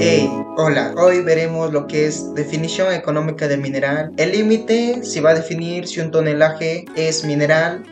Hey, hola, hoy veremos lo que es definición económica del mineral. El límite si va a definir si un tonelaje es mineral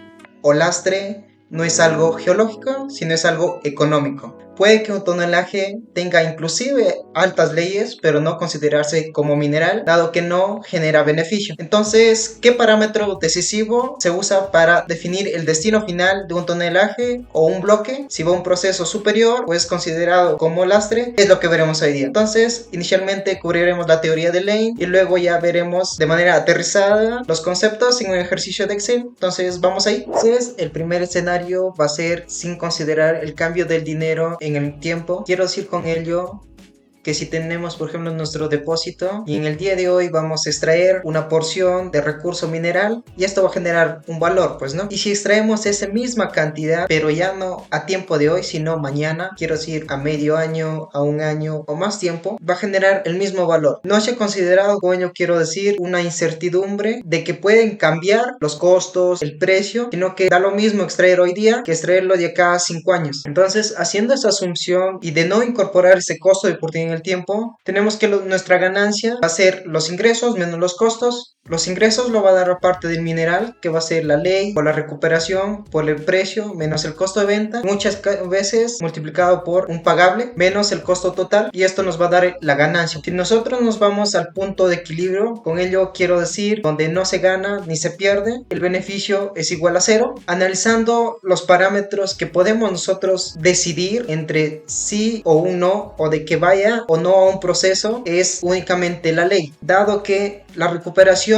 o lastre. No es algo geológico, sino es algo económico. Puede que un tonelaje tenga inclusive altas leyes, pero no considerarse como mineral, dado que no genera beneficio. Entonces, ¿qué parámetro decisivo se usa para definir el destino final de un tonelaje o un bloque? Si va a un proceso superior o es considerado como lastre, es lo que veremos hoy día. Entonces, inicialmente cubriremos la teoría de Lane y luego ya veremos de manera aterrizada los conceptos en un ejercicio de Excel. Entonces, vamos ahí. Entonces, el primer escenario va a ser sin considerar el cambio del dinero en el tiempo. Quiero decir con ello que si tenemos por ejemplo nuestro depósito y en el día de hoy vamos a extraer una porción de recurso mineral y esto va a generar un valor, pues no, y si extraemos esa misma cantidad pero ya no a tiempo de hoy sino mañana, quiero decir a medio año, a un año o más tiempo, va a generar el mismo valor. No se ha considerado, con ello quiero decir, una incertidumbre de que pueden cambiar los costos, el precio, sino que da lo mismo extraer hoy día que extraerlo de acá a 5 años. Entonces, haciendo esa asunción y de no incorporar ese costo de oportunidad en el tiempo, tenemos que nuestra ganancia va a ser los ingresos menos los costos. Los ingresos lo va a dar la parte del mineral, que va a ser la ley o la recuperación por el precio menos el costo de venta, muchas veces multiplicado por un pagable menos el costo total, y esto nos va a dar la ganancia. Si nosotros nos vamos al punto de equilibrio, con ello quiero decir donde no se gana ni se pierde, el beneficio es igual a cero, analizando los parámetros que podemos nosotros decidir entre sí o un no, o de que vaya o no a un proceso, es únicamente la ley, dado que la recuperación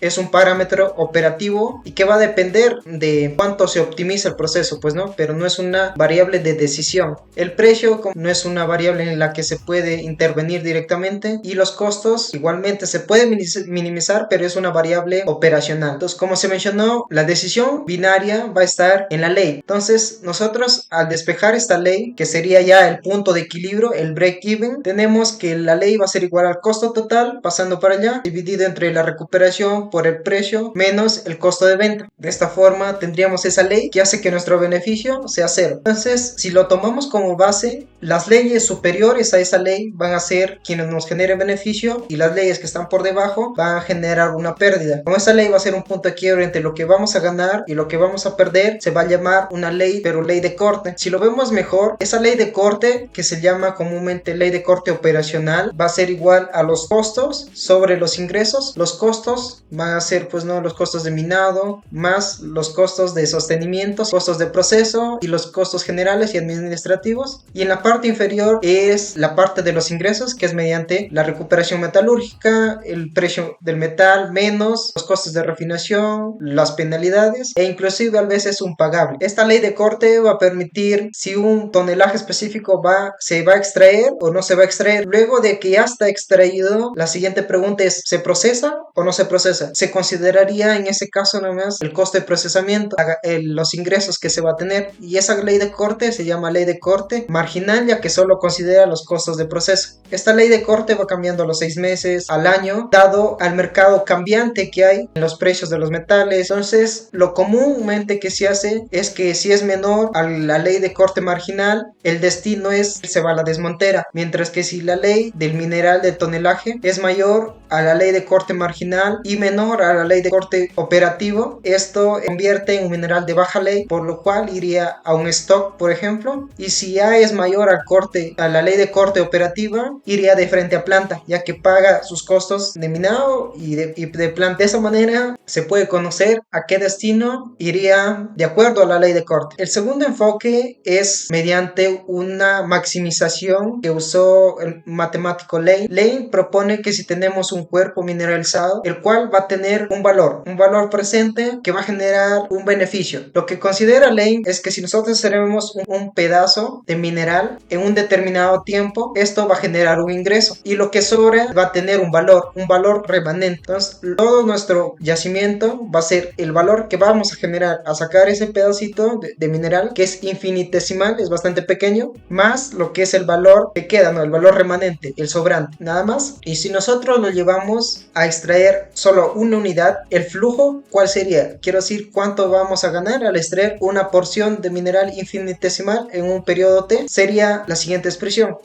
es un parámetro operativo y que va a depender de cuánto se optimiza el proceso, pues no, pero no es una variable de decisión. El precio no es una variable en la que se puede intervenir directamente, y los costos igualmente se puede minimizar, pero es una variable operacional. Entonces, como se mencionó, la decisión binaria va a estar en la ley. Entonces, nosotros al despejar esta ley, que sería ya el punto de equilibrio, el break-even, tenemos que la ley va a ser igual al costo total, pasando para allá, dividido entre la recuperación por el precio menos el costo de venta. De esta forma tendríamos esa ley que hace que nuestro beneficio sea cero. Entonces, si lo tomamos como base, las leyes superiores a esa ley van a ser quienes nos generen beneficio, y las leyes que están por debajo van a generar una pérdida. Como esa ley va a ser un punto de quiebre entre lo que vamos a ganar y lo que vamos a perder, se va a llamar una ley, pero ley de corte. Si lo vemos mejor, esa ley de corte, que se llama comúnmente ley de corte operacional, va a ser igual a los costos sobre los ingresos. Los costos van a ser, pues no, los costos de minado más los costos de sostenimiento, costos de proceso y los costos generales y administrativos. Y en la parte inferior es la parte de los ingresos, que es mediante la recuperación metalúrgica, el precio del metal menos los costos de refinación, las penalidades e inclusive a veces un pagable. Esta ley de corte va a permitir si un tonelaje específico se va a extraer o no se va a extraer. Luego de que ya está extraído, la siguiente pregunta es: ¿se procesa o no se procesa? Se consideraría en ese caso nomás el costo de procesamiento, los ingresos que se va a tener, y esa ley de corte se llama ley de corte marginal, ya que solo considera los costos de proceso. Esta ley de corte va cambiando a los 6 meses, al año, dado al mercado cambiante que hay en los precios de los metales. Entonces, lo comúnmente que se hace es que si es menor a la ley de corte marginal, el destino se va a la desmontera, mientras que si la ley del mineral del tonelaje es mayor a la ley de corte marginal y menor a la ley de corte operativo, esto convierte en un mineral de baja ley, por lo cual iría a un stock, por ejemplo, y si ya es mayor a la ley de corte operativa, iría de frente a planta, ya que paga sus costos de minado y de planta. De esa manera se puede conocer a qué destino iría de acuerdo a la ley de corte. El segundo enfoque es mediante una maximización que usó el matemático Lane. Lane propone que si tenemos un cuerpo mineralizado, el cual va a tener un valor presente que va a generar un beneficio. Lo que considera Lane es que si nosotros tenemos un pedazo de mineral en un determinado tiempo, esto va a generar un ingreso, y lo que sobra va a tener un valor remanente. Entonces, todo nuestro yacimiento va a ser el valor que vamos a generar a sacar ese pedacito de mineral, que es infinitesimal, es bastante pequeño, más lo que es el valor que queda, ¿no? El valor remanente, el sobrante, nada más. Y si nosotros lo llevamos a extraer solo una unidad, el flujo, ¿cuál sería? Quiero decir, ¿cuánto vamos a ganar al extraer una porción de mineral infinitesimal en un periodo T? Sería la siguiente expresión: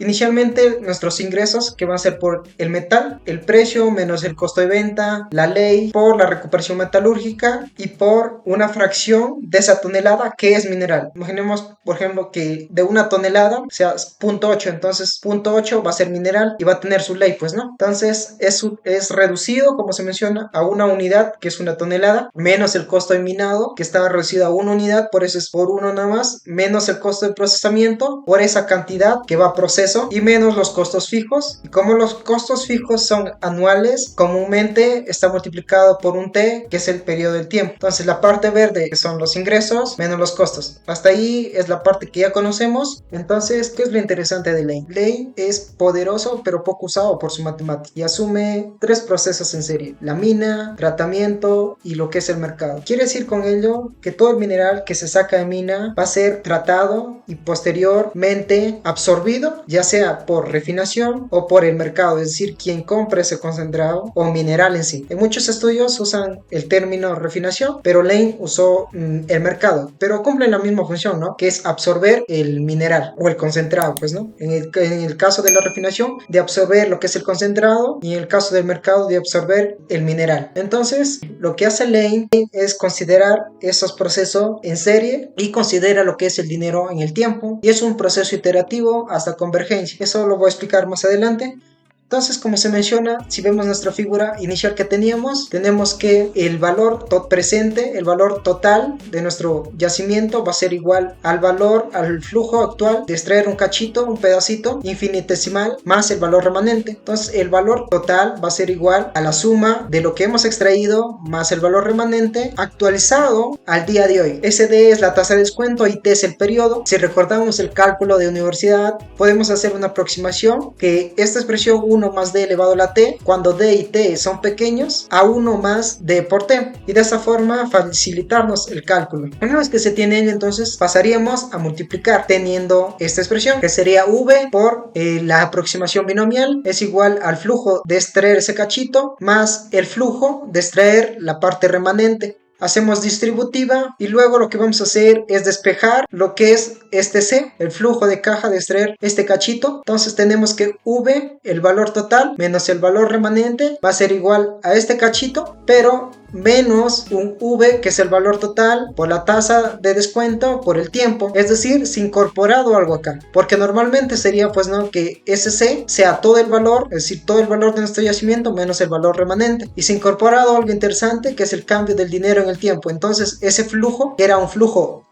Inicialmente nuestros ingresos, que van a ser por el metal, el precio menos el costo de venta, la ley, por la recuperación metalúrgica y por una fracción de esa tonelada que es mineral. Imaginemos, por ejemplo, que de una tonelada sea 0.8, entonces 0.8 va a ser mineral y va a tener su ley, pues, ¿no? Entonces es reducido, como se menciona, a una unidad, que es una tonelada, menos el costo de minado, que está reducido a una unidad, por eso es por uno nada más, menos el costo de procesamiento por esa cantidad que va a proceso y menos los costos fijos. Y como los costos fijos son anuales, comúnmente está multiplicado por un T, que es el periodo del tiempo. Entonces la parte verde, que son los ingresos, menos los costos. Hasta ahí es la parte que ya conocemos. Entonces, ¿qué es lo interesante de Lane? Lane es poderoso pero poco usado por su matemática y asume 3 procesos en serie: la mina, tratamiento y lo que es el mercado. Quiere decir con ello que todo el mineral que se saca de mina va a ser tratado y posteriormente absorbido, ya sea por refinación o por el mercado, es decir, quien compra ese concentrado o mineral en sí. En muchos estudios usan el término refinación, pero Lane usó el mercado, pero cumplen la misma función, ¿no? Que es absorber el mineral o el concentrado, pues, ¿no? En el caso de la refinación, de absorber lo que es el concentrado, y en el caso del mercado, de absorber el mineral. Entonces, lo que hace Lane es considerar esos procesos en serie y considera lo que es el dinero en el tiempo, y es un proceso iterativo hasta convergencia. Eso lo voy a explicar más adelante. Entonces, como se menciona, si vemos nuestra figura inicial que teníamos, tenemos que el valor presente, el valor total de nuestro yacimiento va a ser igual al flujo actual de extraer un cachito, un pedacito infinitesimal, más el valor remanente. Entonces, el valor total va a ser igual a la suma de lo que hemos extraído más el valor remanente actualizado al día de hoy. SD es la tasa de descuento y T es el periodo. Si recordamos el cálculo de universidad, podemos hacer una aproximación que esta expresión 1 más D elevado a la T, cuando D y T son pequeños, a 1 más D por T, y de esa forma facilitarnos el cálculo. Una vez que se tiene ello, entonces pasaríamos a multiplicar teniendo esta expresión, que sería V por la aproximación binomial, es igual al flujo de extraer ese cachito más el flujo de extraer la parte remanente. Hacemos distributiva y luego lo que vamos a hacer es despejar lo que es este C, el flujo de caja de extraer este cachito. Entonces tenemos que V, el valor total, menos el valor remanente, va a ser igual a este cachito, pero menos un V, que es el valor total, por la tasa de descuento, por el tiempo. Es decir, se ha incorporado algo acá, porque normalmente sería, pues, no, que ese C sea todo el valor, es decir, todo el valor de nuestro yacimiento menos el valor remanente, y se ha incorporado algo interesante, que es el cambio del dinero en el tiempo. Entonces ese flujo, que era un flujo,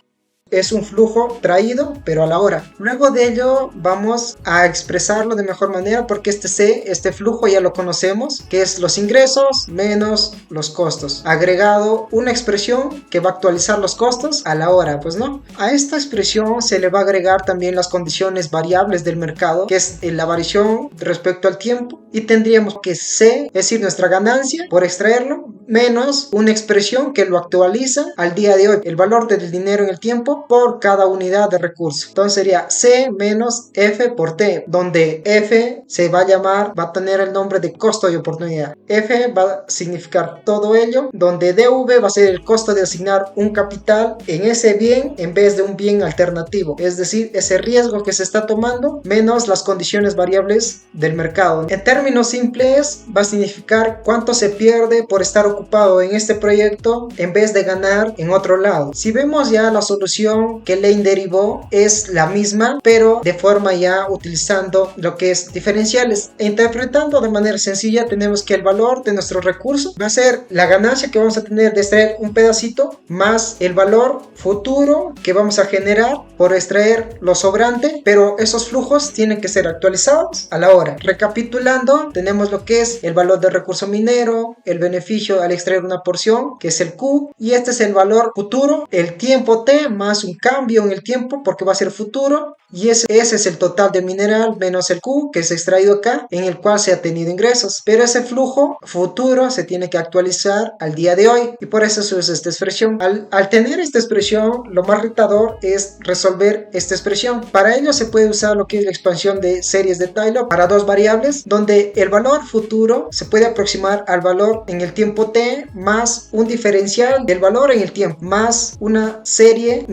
es un flujo traído, pero a la hora. Luego de ello vamos a expresarlo de mejor manera, porque este flujo ya lo conocemos, que es los ingresos menos los costos, agregado una expresión que va a actualizar los costos a la hora, pues, ¿no? A esta expresión se le va a agregar también las condiciones variables del mercado, que es la variación respecto al tiempo, y tendríamos que C, es decir, nuestra ganancia por extraerlo, menos una expresión que lo actualiza al día de hoy, el valor del dinero en el tiempo por cada unidad de recurso. Entonces sería C menos F por T, donde F va a tener el nombre de costo de oportunidad. F va a significar todo ello, donde DV va a ser el costo de asignar un capital en ese bien en vez de un bien alternativo, es decir, ese riesgo que se está tomando menos las condiciones variables del mercado. En términos simples, va a significar cuánto se pierde por estar ocupado en este proyecto en vez de ganar en otro lado. Si vemos ya la solución que Lane derivó, es la misma, pero de forma ya utilizando lo que es diferenciales. Interpretando de manera sencilla, tenemos que el valor de nuestro recurso va a ser la ganancia que vamos a tener de extraer un pedacito más el valor futuro que vamos a generar por extraer lo sobrante, pero esos flujos tienen que ser actualizados a la hora. Recapitulando, tenemos lo que es el valor del recurso minero, el beneficio al extraer una porción, que es el Q, y este es el valor futuro, el tiempo T más un cambio en el tiempo porque va a ser futuro, y ese es el total de mineral menos el Q que se ha extraído acá, en el cual se ha tenido ingresos, pero ese flujo futuro se tiene que actualizar al día de hoy, y por eso se usa esta expresión. Al tener esta expresión, lo más retador es resolver esta expresión. Para ello se puede usar lo que es la expansión de series de Taylor para dos variables, donde el valor futuro se puede aproximar al valor en el tiempo T, T más un diferencial del valor en el tiempo, más una serie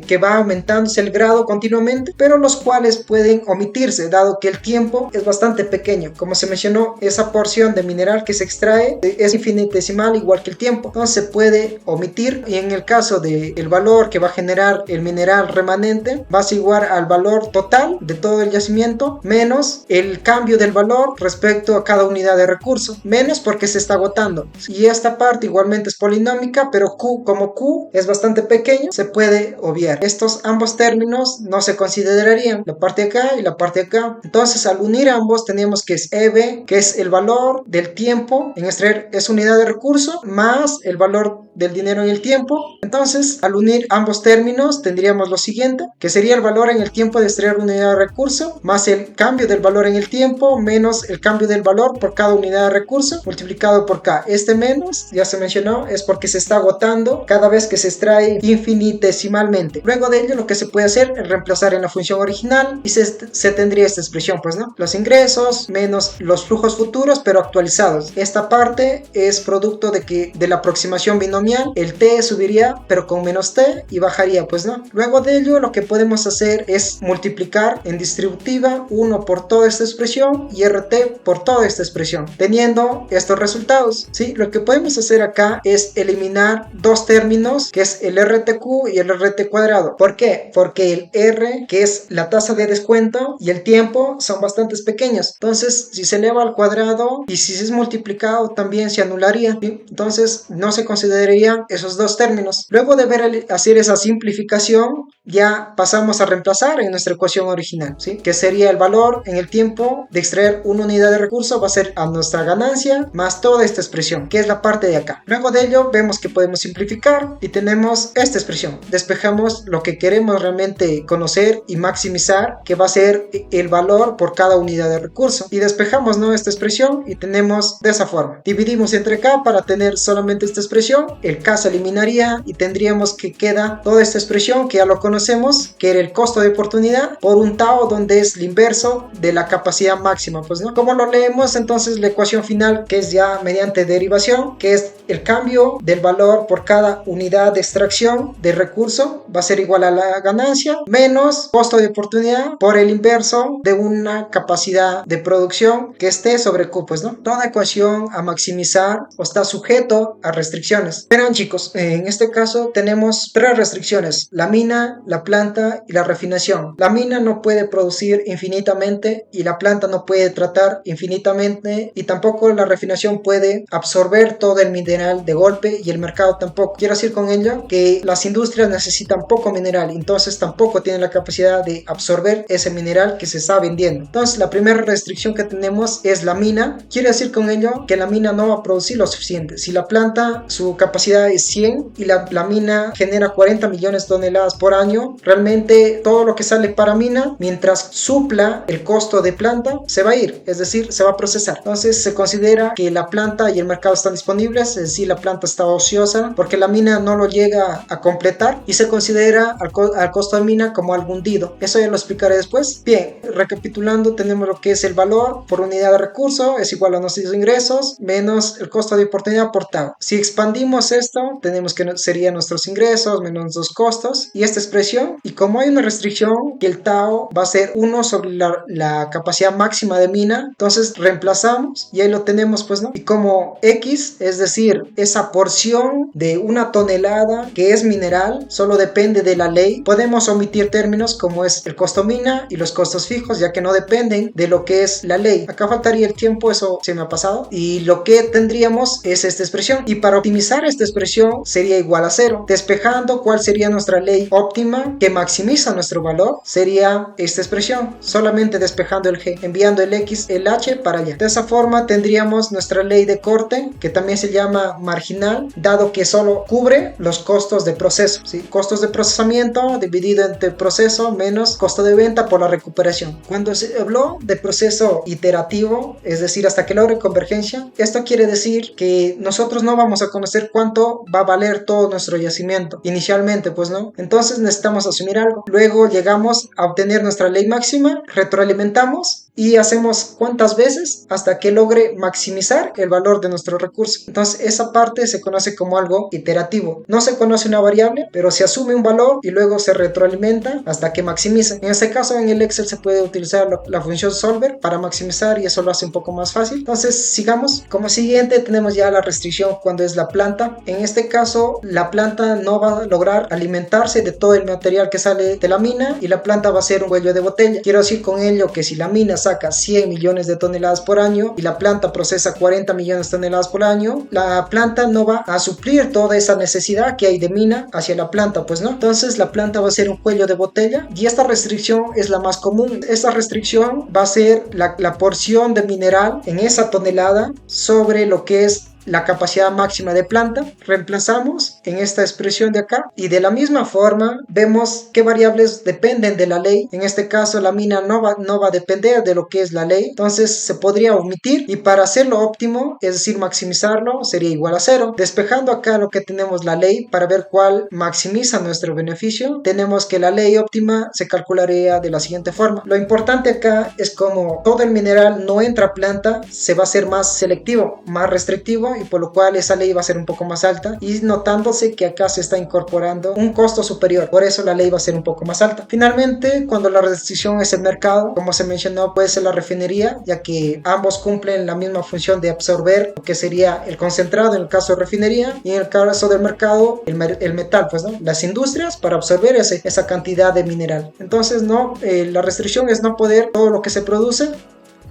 que va aumentándose el grado continuamente, pero los cuales pueden omitirse, dado que el tiempo es bastante pequeño. Como se mencionó, esa porción de mineral que se extrae es infinitesimal, igual que el tiempo, entonces se puede omitir, y en el caso del valor que va a generar el mineral remanente, va a ser igual al valor total de todo el yacimiento, menos el cambio del valor respecto a cada unidad de recurso, menos porque se está agotando. Y esta parte igualmente es polinómica, pero Q, como Q es bastante pequeño, se puede obviar. Estos ambos términos no se considerarían, la parte de acá y la parte de acá. Entonces, al unir ambos, tenemos que es EB, que es el valor del tiempo en extraer esa unidad de recurso, más el valor del dinero en el tiempo. Entonces, al unir ambos términos, tendríamos lo siguiente, que sería el valor en el tiempo de extraer una unidad de recurso, más el cambio del valor en el tiempo, menos el cambio del valor por cada unidad de recurso, multiplicado por K. Este menos, ya se mencionó, es porque se está agotando cada vez que se extrae infinitesimalmente. Luego de ello, lo que se puede hacer es reemplazar en la función original y se tendría esta expresión, pues, ¿no? Los ingresos menos los flujos futuros, pero actualizados. Esta parte es producto de la aproximación binomial. El T subiría, pero con menos T, y bajaría, pues, ¿no? Luego de ello, lo que podemos hacer es multiplicar en distributiva 1 por toda esta expresión y RT por toda esta expresión, teniendo estos resultados, ¿sí? Lo que podemos hacer acá es eliminar dos términos, que es el RTQ y el RT cuadrado. ¿Por qué? Porque el R, que es la tasa de descuento, y el tiempo son bastante pequeños. Entonces, si se eleva al cuadrado y si es multiplicado, también se anularía, ¿sí? Entonces, no se considerarían esos dos términos. Luego de hacer esa simplificación, ya pasamos a reemplazar en nuestra ecuación original, ¿sí? Que sería el valor en el tiempo de extraer una unidad de recurso, va a ser a nuestra ganancia más toda esta expresión, que es la parte de acá. Luego de ello, vemos que podemos simplificar y tenemos esta expresión. Despejamos lo que queremos realmente conocer y maximizar, que va a ser el valor por cada unidad de recurso, y despejamos, ¿no?, esta expresión y tenemos de esa forma. Dividimos entre K para tener solamente esta expresión, el K se eliminaría y tendríamos que queda toda esta expresión que ya lo conocemos, que era el costo de oportunidad por un tau, donde es el inverso de la capacidad máxima, pues, ¿no? ¿Cómo lo leemos? Entonces, la ecuación final, que es ya mediante derivación, que es el cambio del valor por cada unidad de extracción de recurso, va a ser igual a la ganancia menos costo de oportunidad por el inverso de una capacidad de producción que esté sobre Q, pues, ¿no? Toda ecuación a maximizar o está sujeto a restricciones. Verán, chicos, en este caso tenemos tres restricciones: la mina, la planta y la refinación. La mina no puede producir infinitamente y la planta no puede tratar infinitamente, y tampoco la refinación puede absorber todo el mineral de golpe, y el mercado tampoco. Quiero decir con ello que las industrias necesitan poco mineral, entonces tampoco tienen la capacidad de absorber ese mineral que se está vendiendo. Entonces, la primera restricción que tenemos es la mina. Quiere decir con ello que la mina no va a producir lo suficiente. Si la planta, su capacidad es 100 y la mina genera 40 millones de toneladas por año, realmente todo lo que sale para mina, mientras supla el costo de planta, se va a ir, es decir, se va a procesar. Entonces, se considera que la planta y el mercado están disponibles, es decir, la planta está ociosa porque la mina no lo llega a completar, y se considera al costo de mina como algo hundido. Eso ya lo explicaré después. Bien, recapitulando, tenemos lo que es el valor por unidad de recurso es igual a nuestros ingresos menos el costo de oportunidad por tau. Si expandimos esto, tenemos que serían nuestros ingresos menos los costos y esta expresión, y como hay una restricción que el tau va a ser 1 sobre la capacidad máxima de mina, entonces reemplazamos y ahí lo tenemos, pues, ¿no? Y como X, es decir, esa porción de una tonelada que es mineral, solo depende de la ley, podemos omitir términos como es el costo mina y los costos fijos, ya que no dependen de lo que es la ley. Acá faltaría el tiempo, eso se me ha pasado, y lo que tendríamos es esta expresión, y para optimizar esta expresión sería igual a 0. Despejando cuál sería nuestra ley óptima que maximiza nuestro valor, sería esta expresión, solamente despejando el G, enviando el X, el H para allá. De esa forma tendríamos nuestra ley de corte, que también se llama marginal, dado que solo cubre los costos de proceso, ¿sí? Costos de procesamiento dividido entre proceso menos costo de venta por la recuperación. Cuando se habló de proceso iterativo, es decir, hasta que logre convergencia, esto quiere decir que nosotros no vamos a conocer cuánto va a valer todo nuestro yacimiento inicialmente, pues, no. Entonces necesitamos asumir algo. Luego llegamos a obtener nuestra ley máxima, retroalimentamos y hacemos cuántas veces hasta que logre maximizar el valor de nuestro recurso. Entonces esa parte se conoce como algo iterativo. No se conoce una variable, pero se asume un valor y luego se retroalimenta hasta que maximice. En este caso en el Excel se puede utilizar la función solver para maximizar y eso lo hace un poco más fácil. Entonces sigamos. Como siguiente tenemos ya la restricción cuando es la planta. En este caso la planta no va a lograr alimentarse de todo el material que sale de la mina y la planta va a ser un cuello de botella. Quiero decir con ello que si la mina saca 100 millones de toneladas por año y la planta procesa 40 millones de toneladas por año, la planta no va a suplir toda esa necesidad que hay de mina hacia la planta, pues no. Entonces la planta va a ser un cuello de botella y esta restricción es la más común. Esta restricción va a ser la porción de mineral en esa tonelada sobre lo que es la capacidad máxima de planta. Reemplazamos en esta expresión de acá y de la misma forma vemos qué variables dependen de la ley. En este caso la mina no va a depender de lo que es la ley, entonces se podría omitir y para hacerlo óptimo, es decir maximizarlo, sería igual a 0. Despejando acá lo que tenemos la ley para ver cuál maximiza nuestro beneficio, tenemos que la ley óptima se calcularía de la siguiente forma. Lo importante acá es como todo el mineral no entra a planta, se va a ser más selectivo, más restrictivo y por lo cual esa ley va a ser un poco más alta y notándose que acá se está incorporando un costo superior, por eso la ley va a ser un poco más alta. Finalmente, cuando la restricción es el mercado, como se mencionó, puede ser la refinería, ya que ambos cumplen la misma función de absorber lo que sería el concentrado en el caso de refinería y en el caso del mercado el metal, pues no, las industrias para absorber esa cantidad de mineral. Entonces la restricción es no poder todo lo que se produce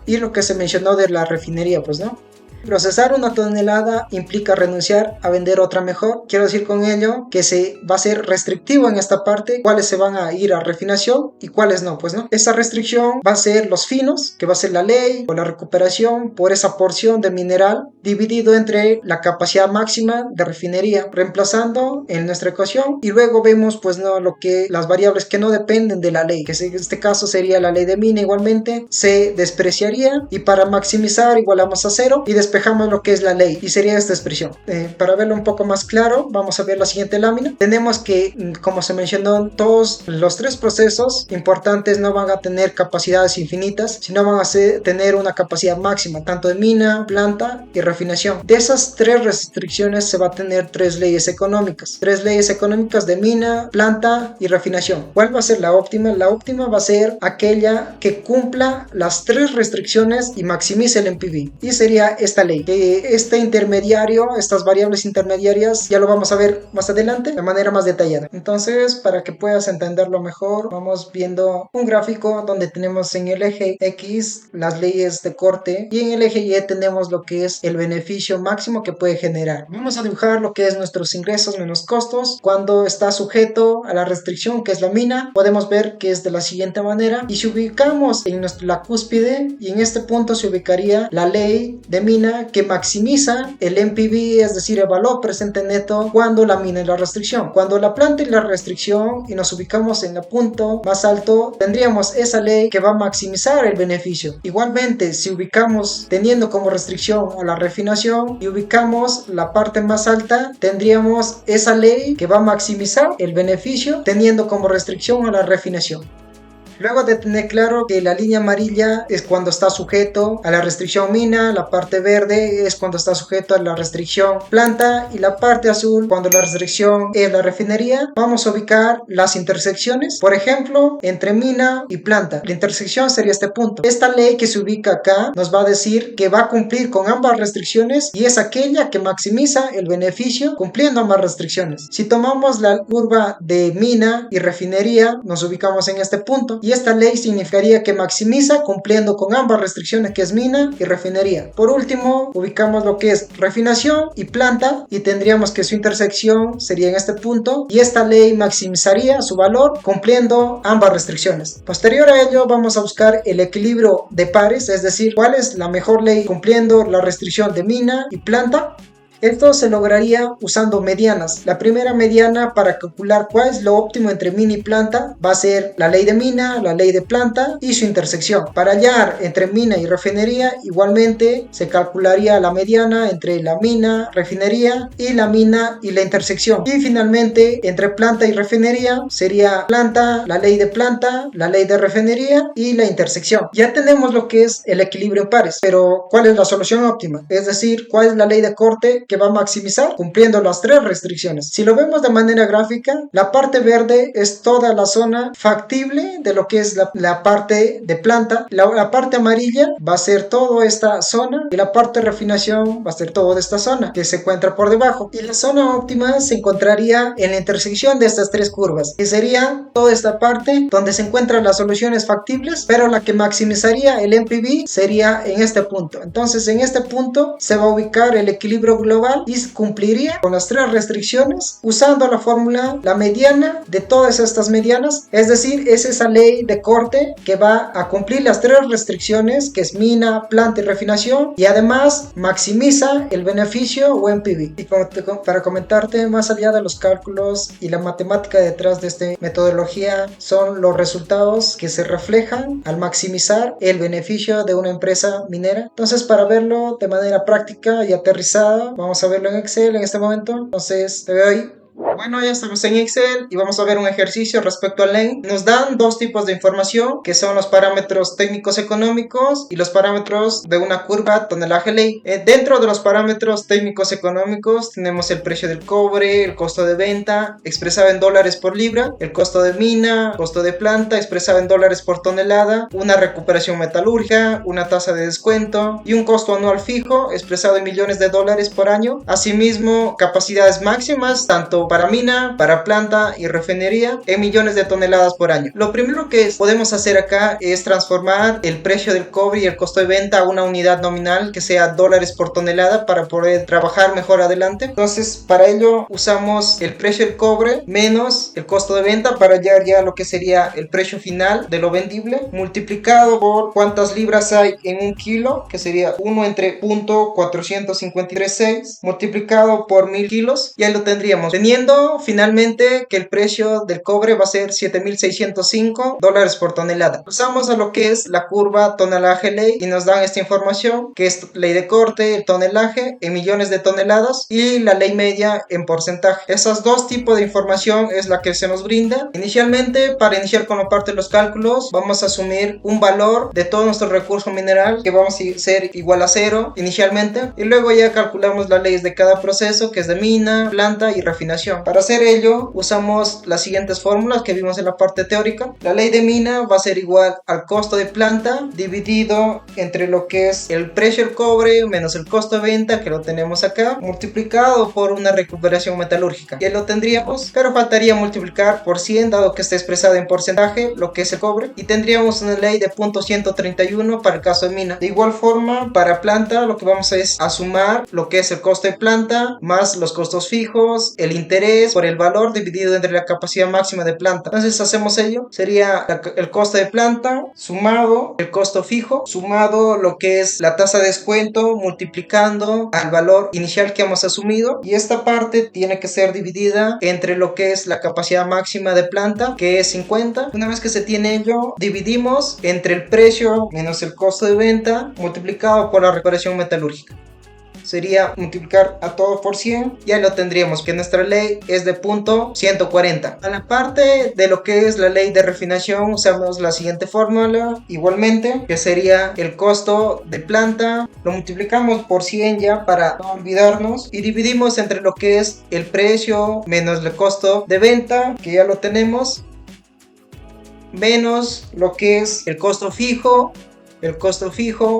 y lo que se mencionó de la refinería, pues no. Procesar una tonelada implica renunciar a vender otra mejor. Quiero decir con ello que se va a ser restrictivo en esta parte, cuáles se van a ir a refinación y cuáles no, pues no. Esta restricción va a ser los finos, que va a ser la ley o la recuperación por esa porción de mineral dividido entre la capacidad máxima de refinería, reemplazando en nuestra ecuación y luego vemos pues no las variables que no dependen de la ley, que en este caso sería la ley de mina igualmente, se despreciaría y para maximizar igualamos a 0 y despejamos lo que es la ley y sería esta expresión. Para verlo un poco más claro, vamos a ver la siguiente lámina. Tenemos que, como se mencionó, todos los tres procesos importantes no van a tener capacidades infinitas, sino van a tener una capacidad máxima, tanto de mina, planta y refinación. De esas tres restricciones se va a tener tres leyes económicas de mina, planta y refinación. ¿Cuál va a ser la óptima? La óptima va a ser aquella que cumpla las tres restricciones y maximice el NPV y sería esta ley, que este intermediario, estas variables intermediarias ya lo vamos a ver más adelante de manera más detallada. Entonces, para que puedas entenderlo mejor, vamos viendo un gráfico donde tenemos en el eje X las leyes de corte y en el eje Y tenemos lo que es el beneficio máximo que puede generar. Vamos a dibujar lo que es nuestros ingresos menos costos cuando está sujeto a la restricción que es la mina. Podemos ver que es de la siguiente manera y si ubicamos en la cúspide y en este punto se ubicaría la ley de mina que maximiza el NPV, es decir, el valor presente neto cuando la mina y la restricción. Cuando la planta y la restricción y nos ubicamos en el punto más alto, tendríamos esa ley que va a maximizar el beneficio. Igualmente, si ubicamos teniendo como restricción a la refinación y ubicamos la parte más alta, tendríamos esa ley que va a maximizar el beneficio teniendo como restricción a la refinación. Luego de tener claro que la línea amarilla es cuando está sujeto a la restricción mina, la parte verde es cuando está sujeto a la restricción planta y la parte azul cuando la restricción es la refinería, vamos a ubicar las intersecciones, por ejemplo, entre mina y planta. La intersección sería este punto. Esta ley que se ubica acá nos va a decir que va a cumplir con ambas restricciones y es aquella que maximiza el beneficio cumpliendo ambas restricciones. Si tomamos la curva de mina y refinería, nos ubicamos en este punto. Y esta ley significaría que maximiza cumpliendo con ambas restricciones que es mina y refinería. Por último, ubicamos lo que es refinación y planta y tendríamos que su intersección sería en este punto y esta ley maximizaría su valor cumpliendo ambas restricciones. Posterior a ello vamos a buscar el equilibrio de pares, es decir, cuál es la mejor ley cumpliendo la restricción de mina y planta. Esto se lograría usando medianas. La primera mediana para calcular cuál es lo óptimo entre mina y planta va a ser la ley de mina, la ley de planta y su intersección. Para hallar entre mina y refinería, igualmente se calcularía la mediana entre la mina, refinería y la mina y la intersección. Y finalmente, entre planta y refinería sería planta, la ley de planta, la ley de refinería y la intersección. Ya tenemos lo que es el equilibrio en pares, pero ¿cuál es la solución óptima? Es decir, ¿cuál es la ley de corte que va a maximizar cumpliendo las tres restricciones? Si lo vemos de manera gráfica, la parte verde es toda la zona factible de lo que es la parte de planta, la parte amarilla va a ser toda esta zona y la parte de refinación va a ser toda esta zona que se encuentra por debajo, y la zona óptima se encontraría en la intersección de estas tres curvas, que sería toda esta parte donde se encuentran las soluciones factibles, pero la que maximizaría el NPV sería en este punto. Entonces en este punto se va a ubicar el equilibrio global y cumpliría con las tres restricciones usando la fórmula, la mediana de todas estas medianas, es decir, es esa ley de corte que va a cumplir las tres restricciones, que es mina, planta y refinación, y además maximiza el beneficio o NPV. Y para comentarte, más allá de los cálculos y la matemática detrás de esta metodología, son los resultados que se reflejan al maximizar el beneficio de una empresa minera. Entonces, para verlo de manera práctica y aterrizada, vamos a verlo en Excel en este momento. Entonces te doy. Bueno, ya estamos en Excel y vamos a ver un ejercicio respecto al lane. Nos dan dos tipos de información, que son los parámetros técnicos económicos y los parámetros de una curva tonelaje ley. Dentro de los parámetros técnicos económicos tenemos el precio del cobre, el costo de venta expresado en dólares por libra, el costo de mina, costo de planta expresado en dólares por tonelada, una recuperación metalúrgica, una tasa de descuento y un costo anual fijo expresado en millones de dólares por año. Asimismo, capacidades máximas tanto para mina, para planta y refinería en millones de toneladas por año. Lo primero que podemos hacer acá es transformar el precio del cobre y el costo de venta a una unidad nominal que sea dólares por tonelada para poder trabajar mejor adelante. Entonces, para ello usamos el precio del cobre menos el costo de venta para hallar ya lo que sería el precio final de lo vendible, multiplicado por cuántas libras hay en un kilo, que sería 1 entre 0.4536 multiplicado por 1000 kilos, y ahí lo tendríamos, teniendo finalmente que el precio del cobre va a ser $7,605 por tonelada. Usamos a lo que es la curva tonelaje ley y nos dan esta información, que es ley de corte, el tonelaje en millones de toneladas y la ley media en porcentaje. Esos dos tipos de información es la que se nos brinda. Inicialmente, para iniciar con la parte de los cálculos, vamos a asumir un valor de todo nuestro recurso mineral que vamos a ser igual a 0 inicialmente, y luego ya calculamos las leyes de cada proceso, que es de mina, planta y refinación. Para hacer ello usamos las siguientes fórmulas que vimos en la parte teórica. La ley de mina va a ser igual al costo de planta dividido entre lo que es el precio del cobre menos el costo de venta, que lo tenemos acá, multiplicado por una recuperación metalúrgica. Ya lo tendríamos, pero faltaría multiplicar por 100 dado que está expresado en porcentaje lo que es el cobre, y tendríamos una ley de 0.131 para el caso de mina. De igual forma, para planta lo que vamos a es a sumar lo que es el costo de planta más los costos fijos, el interés por el valor dividido entre la capacidad máxima de planta. Entonces hacemos ello, sería el costo de planta sumado el costo fijo, sumado lo que es la tasa de descuento, multiplicando al valor inicial que hemos asumido, y esta parte tiene que ser dividida entre lo que es la capacidad máxima de planta, que es 50. Una vez que se tiene ello, dividimos entre el precio menos el costo de venta multiplicado por la recuperación metalúrgica. Sería multiplicar a todo por 100, ya lo tendríamos, que nuestra ley es de 0.140. A la parte de lo que es la ley de refinación usamos la siguiente fórmula igualmente, que sería el costo de planta, lo multiplicamos por 100 ya para no olvidarnos, y dividimos entre lo que es el precio menos el costo de venta, que ya lo tenemos, menos lo que es el costo fijo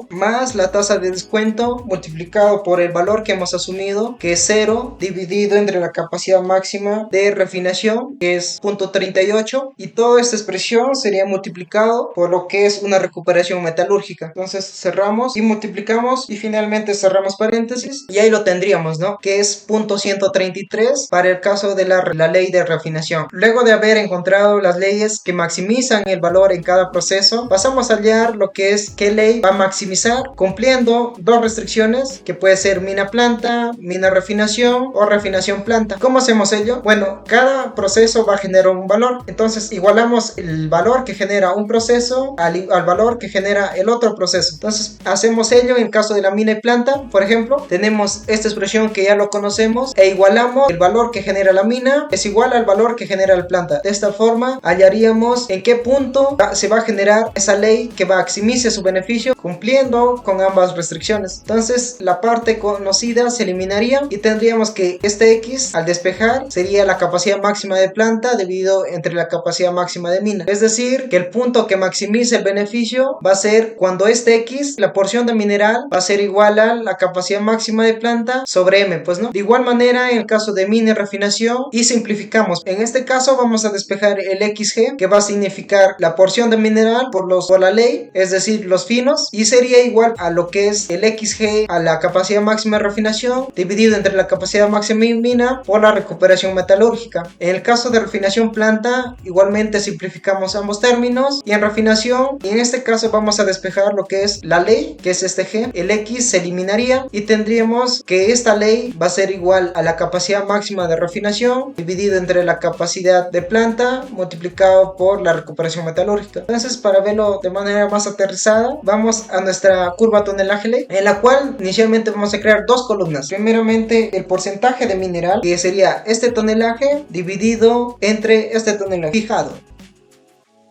más la tasa de descuento multiplicado por el valor que hemos asumido, que es 0, dividido entre la capacidad máxima de refinación, que es 0.38, y toda esta expresión sería multiplicado por lo que es una recuperación metalúrgica. Entonces cerramos y multiplicamos y finalmente cerramos paréntesis, y ahí lo tendríamos, ¿no? Que es 0.133 para el caso de la ley de refinación. Luego de haber encontrado las leyes que maximizan el valor en cada proceso, pasamos a hallar lo que es es qué ley va a maximizar cumpliendo dos restricciones, que puede ser mina planta, mina refinación o refinación planta. ¿Cómo hacemos ello? Bueno, cada proceso va a generar un valor, entonces igualamos el valor que genera un proceso al valor que genera el otro proceso. Entonces hacemos ello en el caso de la mina y planta. Por ejemplo, tenemos esta expresión que ya lo conocemos e igualamos el valor que genera la mina es igual al valor que genera la planta. De esta forma hallaríamos en qué punto se va a generar esa ley que maximice su beneficio cumpliendo con ambas restricciones. Entonces la parte conocida se eliminaría y tendríamos que este X al despejar sería la capacidad máxima de planta dividido entre la capacidad máxima de mina. Es decir, que el punto que maximice el beneficio va a ser cuando este X, la porción de mineral, va a ser igual a la capacidad máxima de planta sobre M, pues no. De igual manera en el caso de mina y refinación, y simplificamos. En este caso vamos a despejar el XG, que va a significar la porción de mineral por la ley, es decir, los finos, y sería igual a lo que es el XG a la capacidad máxima de refinación dividido entre la capacidad máxima de mina por la recuperación metalúrgica. En el caso de refinación planta, igualmente simplificamos ambos términos, y en refinación, y en este caso vamos a despejar lo que es la ley, que es este G. El X se eliminaría y tendríamos que esta ley va a ser igual a la capacidad máxima de refinación dividido entre la capacidad de planta multiplicado por la recuperación metalúrgica. Entonces, para verlo de manera más aterrizada, vamos a nuestra curva tonelaje ley, en la cual inicialmente vamos a crear dos columnas. Primeramente el porcentaje de mineral, que sería este tonelaje dividido entre este tonelaje fijado.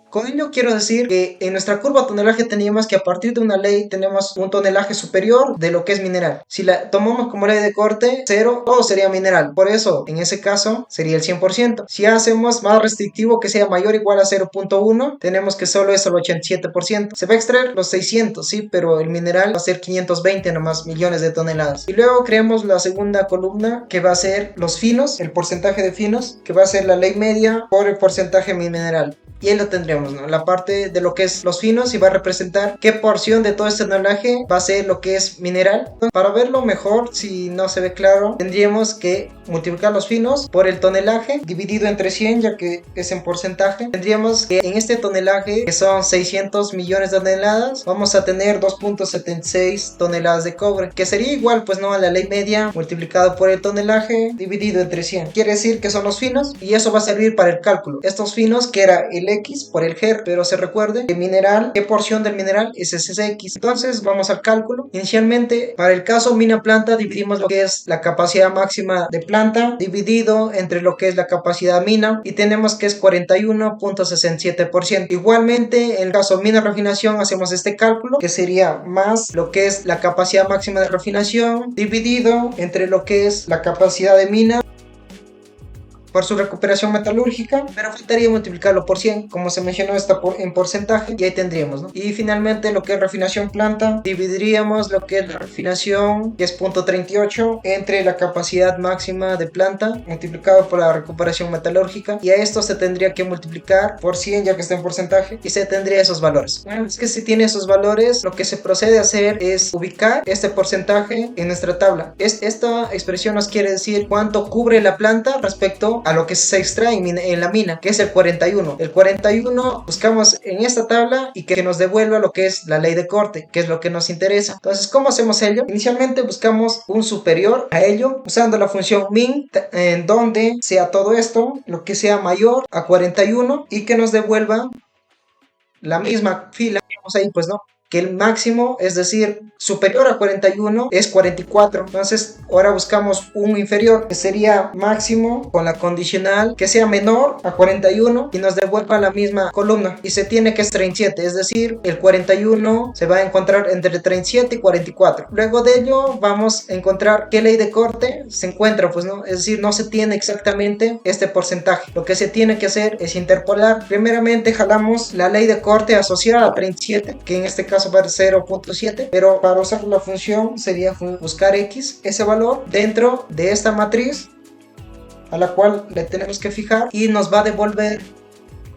Con ello quiero decir que en nuestra curva tonelaje teníamos que a partir de una ley tenemos un tonelaje superior de lo que es mineral. Si la tomamos como ley de corte, 0, todo sería mineral. Por eso, en ese caso, sería el 100%. Si hacemos más restrictivo, que sea mayor o igual a 0.1, tenemos que solo es el 87%. Se va a extraer los 600, sí, pero el mineral va a ser 520 nomás millones de toneladas. Y luego creamos la segunda columna, que va a ser los finos, el porcentaje de finos, que va a ser la ley media por el porcentaje mineral. Y ahí lo tendremos, ¿no? La parte de lo que es los finos y va a representar qué porción de todo este tonelaje va a ser lo que es mineral. Para verlo mejor, si no se ve claro, tendríamos que multiplicar los finos por el tonelaje dividido entre 100, ya que es en porcentaje. Tendríamos que en este tonelaje, que son 600 millones de toneladas, vamos a tener 2.76 toneladas de cobre, que sería igual, pues no, a la ley media multiplicado por el tonelaje dividido entre 100. Quiere decir que son los finos y eso va a servir para el cálculo. Estos finos, que era el X por el G, pero se recuerde que mineral, qué porción del mineral es ese X. Entonces vamos al cálculo. Inicialmente, para el caso mina planta, dividimos lo que es la capacidad máxima de planta dividido entre lo que es la capacidad mina y tenemos que es 41.67%. Igualmente, en el caso mina refinación, hacemos este cálculo, que sería más lo que es la capacidad máxima de refinación dividido entre lo que es la capacidad de mina por su recuperación metalúrgica, pero faltaría multiplicarlo por 100, como se mencionó, está en porcentaje, y ahí tendríamos, ¿no? Y finalmente lo que es refinación planta, dividiríamos lo que es la refinación, que es 0.38, entre la capacidad máxima de planta multiplicado por la recuperación metalúrgica, y a esto se tendría que multiplicar por 100, ya que está en porcentaje, y se tendría esos valores. Bueno, es que si tiene esos valores, lo que se procede a hacer es ubicar este porcentaje en nuestra tabla. Esta expresión nos quiere decir cuánto cubre la planta respecto a lo que se extrae en la mina, que es el 41. El 41 buscamos en esta tabla y que nos devuelva lo que es la ley de corte, que es lo que nos interesa. Entonces, ¿cómo hacemos ello? Inicialmente buscamos un superior a ello usando la función min, en donde sea todo esto lo que sea mayor a 41 y que nos devuelva la misma fila. Vamos ahí, pues no, que el máximo, es decir, superior a 41 es 44. Entonces ahora buscamos un inferior, que sería máximo con la condicional que sea menor a 41 y nos devuelva la misma columna, y se tiene que es 37, es decir, el 41 se va a encontrar entre 37 y 44. Luego de ello vamos a encontrar qué ley de corte se encuentra, pues no, es decir, no se tiene exactamente este porcentaje. Lo que se tiene que hacer es interpolar. Primeramente jalamos la ley de corte asociada a 37, que en este caso va a ser 0.7, pero para usar la función sería buscar X, ese valor dentro de esta matriz a la cual le tenemos que fijar, y nos va a devolver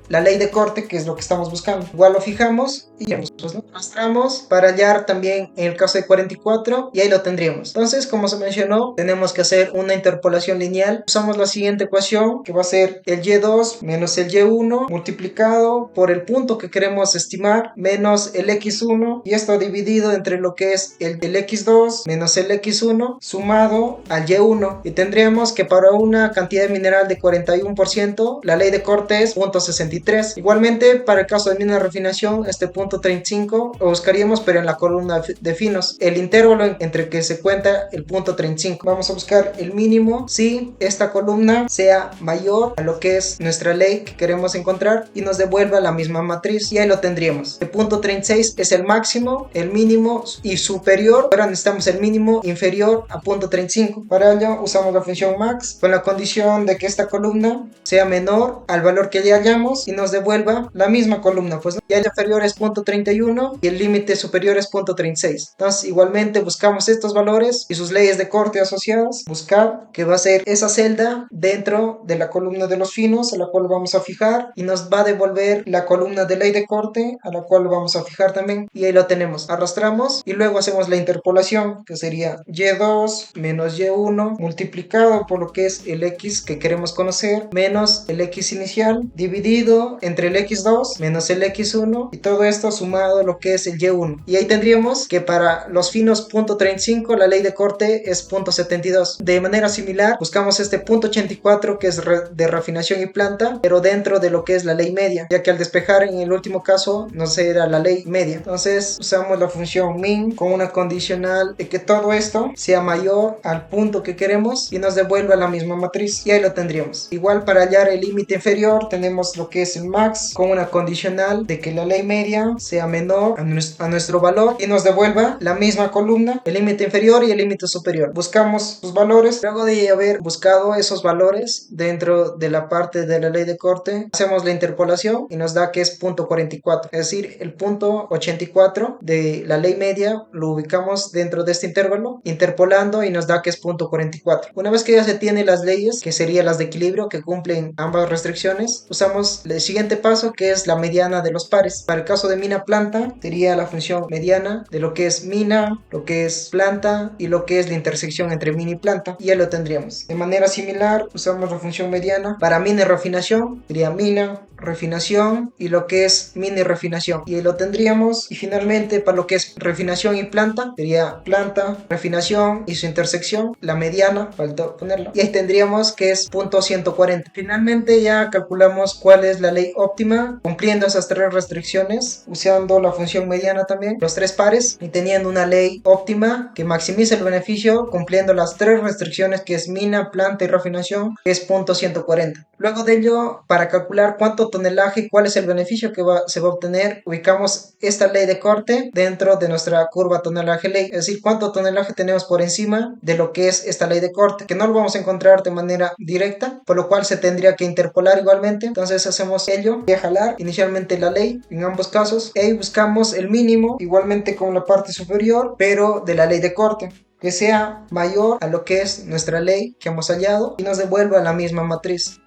la ley de corte, que es lo que estamos buscando. Igual lo fijamos y pues, ¿no? Arrastramos para hallar también en el caso de 44 y ahí lo tendríamos. Entonces, como se mencionó, tenemos que hacer una interpolación lineal. Usamos la siguiente ecuación, que va a ser el y2 menos el y1 multiplicado por el punto que queremos estimar menos el x1, y esto dividido entre lo que es el x2 menos el x1 sumado al y1, y tendríamos que para una cantidad de mineral de 41% la ley de corte es 0.63. Igualmente, para el caso de mina de refinación, este 0.35 lo buscaríamos pero en la columna de finos, el intervalo entre que se cuenta el 0.35. Vamos a buscar el mínimo si esta columna sea mayor a lo que es nuestra ley que queremos encontrar y nos devuelva la misma matriz, y ahí lo tendríamos. El 0.36 es el máximo, el mínimo y superior. Ahora necesitamos el mínimo inferior a 0.35. Para ello usamos la función max con la condición de que esta columna sea menor al valor que ya hallamos y nos devuelva la misma columna, pues, ¿no? Y el inferior es 0.31 y el límite superior es 0.36. Entonces igualmente buscamos estos valores y sus leyes de corte asociadas, buscar que va a ser esa celda dentro de la columna de los finos a la cual vamos a fijar, y nos va a devolver la columna de ley de corte a la cual vamos a fijar también, y ahí lo tenemos. Arrastramos y luego hacemos la interpolación, que sería y2 menos y1 multiplicado por lo que es el x que queremos conocer menos el x inicial dividido entre el x2 menos el x1, y todo esto sumado a lo que es el y1, y ahí tendríamos que para los finos 0.35 la ley de corte es 0.72. De manera similar buscamos este 0.84 que es de refinación y planta, pero dentro de lo que es la ley media, ya que al despejar en el último caso no era la ley media. Entonces usamos la función min con una condicional de que todo esto sea mayor al punto que queremos y nos devuelva la misma matriz, y ahí lo tendríamos. Igual para hallar el límite inferior tenemos lo que es el max con una condicional de que la ley media sea menor a nuestro valor y nos devuelva la misma columna, el límite inferior y el límite superior. Buscamos los valores. Luego de haber buscado esos valores dentro de la parte de la ley de corte, hacemos la interpolación y nos da que es 0.44, es decir, el 0.84 de la ley media lo ubicamos dentro de este intervalo, interpolando, y nos da que es 0.44. Una vez que ya se tiene las leyes, que serían las de equilibrio que cumplen ambas restricciones, usamos el siguiente paso, que es la mediana de los pares. Para el caso de mina planta sería la función mediana de lo que es mina, lo que es planta y lo que es la intersección entre mina y planta, y ya lo tendríamos. De manera similar usamos la función mediana para mina y refinación, sería mina, refinación y lo que es mina y refinación, y lo tendríamos. Y finalmente para lo que es refinación y planta sería planta, refinación y su intersección, la mediana, faltó ponerla, y ahí tendríamos que es 0.140. Finalmente ya calculamos cuál es la ley óptima cumpliendo esas tres restricciones, usando la función mediana también, los tres pares, y teniendo una ley óptima que maximiza el beneficio cumpliendo las tres restricciones, que es mina, planta y refinación, que es 0.140. Luego de ello, para calcular cuánto tonelaje y cuál es el beneficio que se va a obtener, ubicamos esta ley de corte dentro de nuestra curva tonelaje ley, es decir, cuánto tonelaje tenemos por encima de lo que es esta ley de corte, que no lo vamos a encontrar de manera directa, por lo cual se tendría que interpolar igualmente. Entonces hacemos ello y a jalar inicialmente la ley en ambos casos, y buscamos el mínimo igualmente con la parte superior, pero de la ley de corte, que sea mayor a lo que es nuestra ley que hemos hallado y nos devuelva la misma matriz.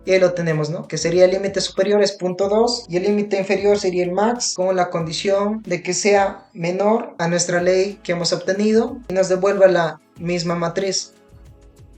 Y ahí lo tenemos, ¿no? Que sería el límite superior es 0.2 y el límite inferior sería el max, con la condición de que sea menor a nuestra ley que hemos obtenido y nos devuelva la misma matriz.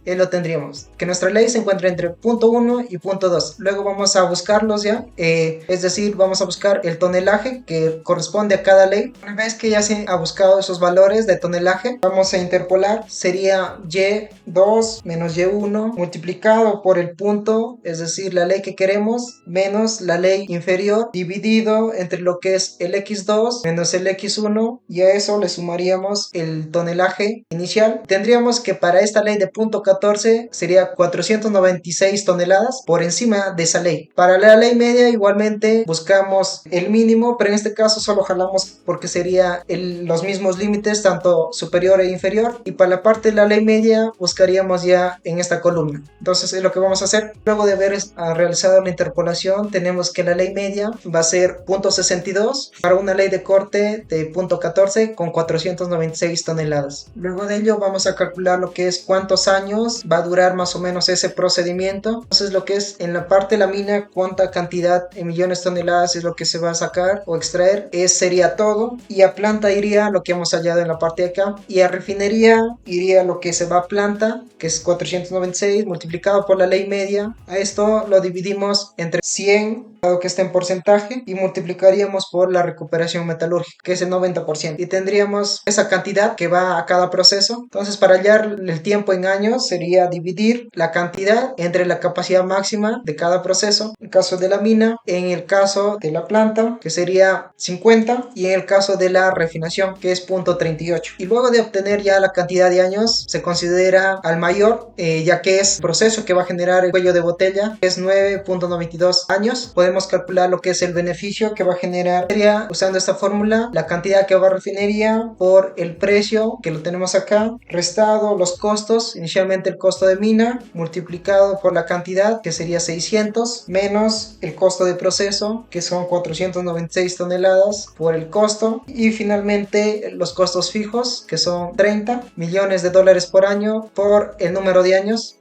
Lo tendríamos, que nuestra ley se encuentra entre 0.1 y 0.2. Luego vamos a buscarlos ya, es decir, vamos a buscar el tonelaje que corresponde a cada ley. Una vez que ya se ha buscado esos valores de tonelaje, vamos a interpolar, sería y2 menos y1 multiplicado por el punto, es decir, la ley que queremos, menos la ley inferior, dividido entre lo que es el x2 menos el x1, y a eso le sumaríamos el tonelaje inicial. Tendríamos que para esta ley de 0.14 sería 496 toneladas por encima de esa ley. Para la ley media igualmente buscamos el mínimo, pero en este caso solo jalamos porque sería los mismos límites, tanto superior e inferior, y para la parte de la ley media buscaríamos ya en esta columna. Entonces es lo que vamos a hacer. Luego de haber realizado la interpolación, tenemos que la ley media va a ser 0.62 para una ley de corte de 0.14 con 496 toneladas. Luego de ello vamos a calcular lo que es cuántos años años va a durar más o menos ese procedimiento. Entonces lo que es en la parte de la mina, cuánta cantidad en millones de toneladas es lo que se va a sacar o extraer, sería todo. Y a planta iría lo que hemos hallado en la parte de acá, y a refinería iría lo que se va a planta, que es 496 multiplicado por la ley media. A esto lo dividimos entre 100, dado que está en porcentaje, y multiplicaríamos por la recuperación metalúrgica, que es el 90%, y tendríamos esa cantidad que va a cada proceso. Entonces, para hallar el tiempo en años sería dividir la cantidad entre la capacidad máxima de cada proceso, en el caso de la mina, en el caso de la planta, que sería 50, y en el caso de la refinación, que es 0.38. Y luego de obtener ya la cantidad de años, se considera al mayor, ya que es el proceso que va a generar el cuello de botella, que es 9.92 años. Podemos calcular lo que es el beneficio que va a generar usando esta fórmula, la cantidad que va a refinería por el precio, que lo tenemos acá, restado los costos, inicialmente el costo de mina, multiplicado por la cantidad, que sería 600, menos el costo de proceso, que son 496 toneladas, por el costo, y finalmente los costos fijos, que son 30 millones de dólares por año, por el número de años.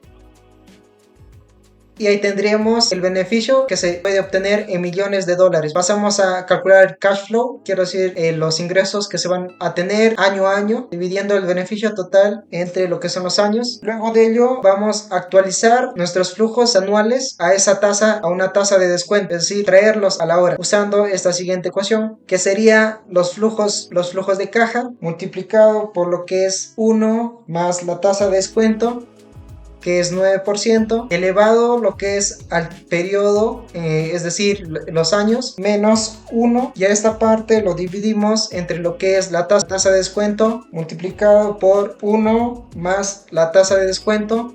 Y ahí tendríamos el beneficio que se puede obtener en millones de dólares. Pasamos a calcular el cash flow, quiero decir los ingresos que se van a tener año a año, dividiendo el beneficio total entre lo que son los años. Luego de ello vamos a actualizar nuestros flujos anuales a esa tasa, a una tasa de descuento, es decir, traerlos a la hora, usando esta siguiente ecuación, que sería los flujos de caja multiplicado por lo que es 1 más la tasa de descuento, que es 9%, elevado lo que es al periodo, es decir, los años, menos 1, y a esta parte lo dividimos entre lo que es la tasa de descuento multiplicado por 1 más la tasa de descuento,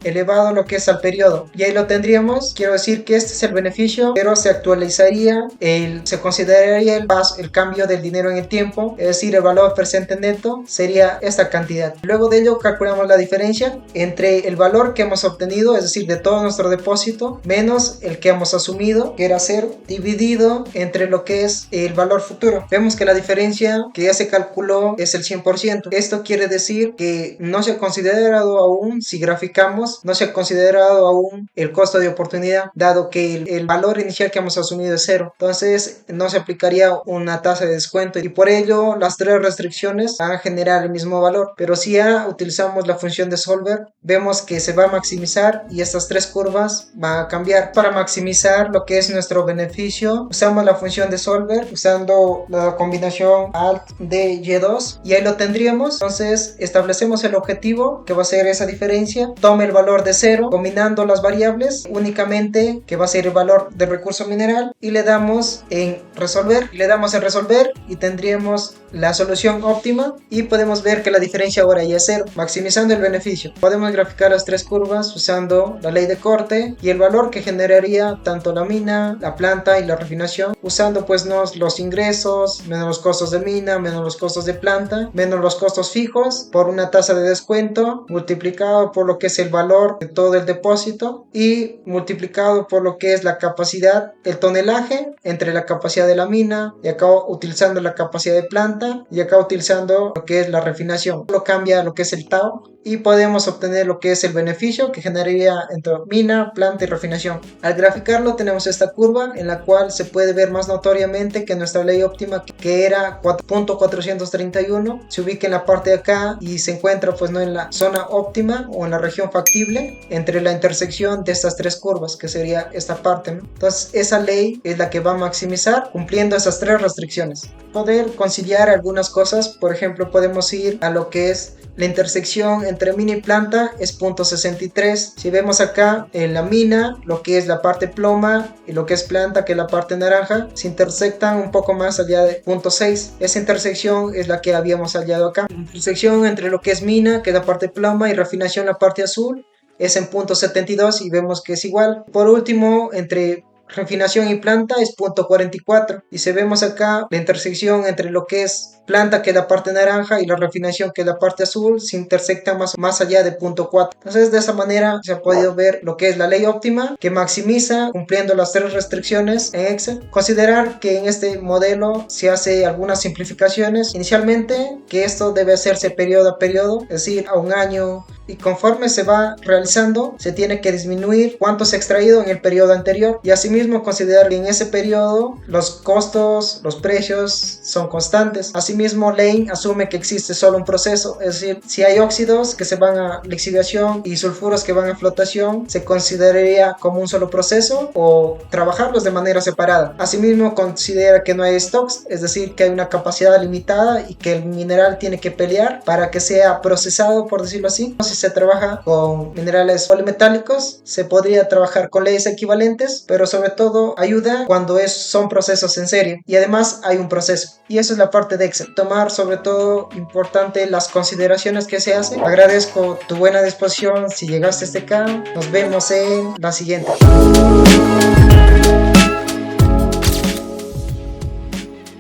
elevado lo que es al periodo, y ahí lo tendríamos. Quiero decir que este es el beneficio, pero se actualizaría, se consideraría el cambio del dinero en el tiempo, es decir, el valor presente neto sería esta cantidad. Luego de ello calculamos la diferencia entre el valor que hemos obtenido, es decir, de todo nuestro depósito, menos el que hemos asumido, que era 0, dividido entre lo que es el valor futuro. Vemos que la diferencia que ya se calculó es el 100%. Esto quiere decir que no se ha considerado aún, si graficamos, no se ha considerado aún el costo de oportunidad, dado que el valor inicial que hemos asumido es 0. Entonces no se aplicaría una tasa de descuento, y por ello las tres restricciones van a generar el mismo valor. Pero si ya utilizamos la función de solver, vemos que se va a maximizar y estas tres curvas van a cambiar. Para maximizar lo que es nuestro beneficio, usamos la función de solver usando la combinación alt d y2, y ahí lo tendríamos. Entonces establecemos el objetivo, que va a ser esa diferencia, tome el valor de 0, combinando las variables únicamente, que va a ser el valor del recurso mineral, y le damos en resolver, y tendríamos la solución óptima, y podemos ver que la diferencia ahora ya es 0, maximizando el beneficio. Podemos graficar las tres curvas usando la ley de corte y el valor que generaría tanto la mina, la planta y la refinación, usando pues los ingresos menos los costos de mina, menos los costos de planta, menos los costos fijos, por una tasa de descuento, multiplicado por lo que es el valor de todo el depósito, y multiplicado por lo que es la capacidad, el tonelaje, entre la capacidad de la mina, y acá utilizando la capacidad de planta, y acá utilizando lo que es la refinación. Lo cambia lo que es el tau, y podemos obtener lo que es el beneficio que generaría entre mina, planta y refinación. Al graficarlo tenemos esta curva, en la cual se puede ver más notoriamente que nuestra ley óptima, que era 4.431, se ubica en la parte de acá y se encuentra pues no en la zona óptima o en la región factible entre la intersección de estas tres curvas, que sería esta parte, ¿no? Entonces esa ley es la que va a maximizar cumpliendo esas tres restricciones. Poder conciliar algunas cosas, por ejemplo, podemos ir a lo que es la intersección entre mina y planta, es 0.63. Si vemos acá en la mina, lo que es la parte ploma y lo que es planta, que es la parte naranja, se intersectan un poco más allá de 0.6. Esa intersección es la que habíamos hallado acá. La intersección entre lo que es mina, que es la parte ploma, y refinación, la parte azul, es en 0.72, y vemos que es igual. Por último, entre refinación y planta es 0.44, y si vemos acá la intersección entre lo que es planta, que es la parte naranja, y la refinación, que es la parte azul, se intersectan más allá de 0.4. Entonces de esa manera se ha podido ver lo que es la ley óptima, que maximiza cumpliendo las tres restricciones en Excel. Considerar que en este modelo se hace algunas simplificaciones inicialmente, que esto debe hacerse periodo a periodo, es decir, a un año, y conforme se va realizando se tiene que disminuir cuánto se ha extraído en el periodo anterior y asimismo considerar que en ese periodo los costos, los precios son constantes. Asimismo, Lane asume que existe solo un proceso, es decir, si hay óxidos que se van a lixiviación y sulfuros que van a flotación, se consideraría como un solo proceso o trabajarlos de manera separada. Asimismo, considera que no hay stocks, es decir, que hay una capacidad limitada y que el mineral tiene que pelear para que sea procesado, por decirlo así. Si se trabaja con minerales polimetálicos, se podría trabajar con leyes equivalentes, pero sobre todo ayuda cuando son procesos en serie y además hay un proceso. Y eso es la parte de Excel. Tomar sobre todo importante las consideraciones que se hacen. Agradezco tu buena disposición. Si llegaste hasta acá, nos vemos en la siguiente.